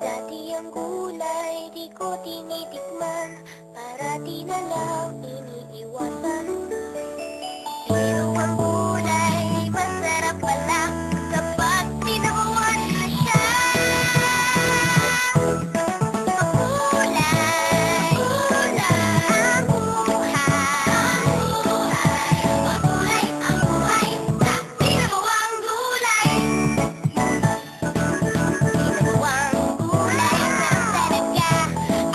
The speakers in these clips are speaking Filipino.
Dati ang gulay di ko tinitikman, parati na lang iniiwasan. Pero ang gulay masarap pala kapag tinawan na siya. Gulay, gulay, ang buhay. Gulay, ang buhay sa tinawang gulay. Tinawang gulay, sarap talaga.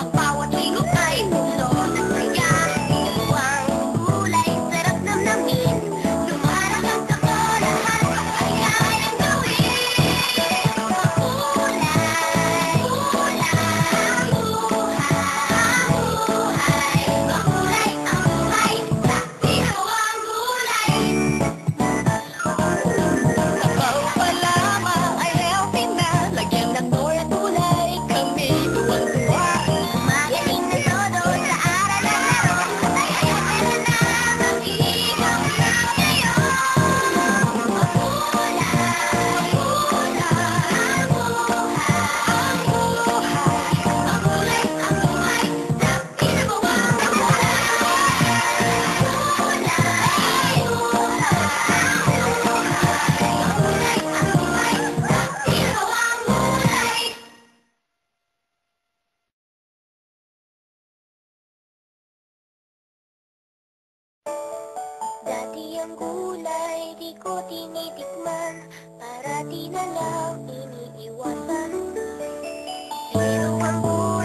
Ang bawat higop ay puno ng saya. Tinawang gulay, sarap namnamin. Lumarang sa ko, lahat ay kayang gawin. Gulay, gulay, ang buhay. Gulay, ang buhay sa tinawang gulay. Sabaw pa lamang ay healthy na. Lagyan ng nor at gulay, kami tuwang-tuwa. Magaling na todo sa aral at laro. Ay ayaw na mag-iinom na ngayon. Gulay, gulay, ang buhay. Ang buhay, ang gulay, ang buhay sa tinawang gulay. Dati ang gulay di ko tinitikman, parati na lang iniiwasan. Pero ang gulay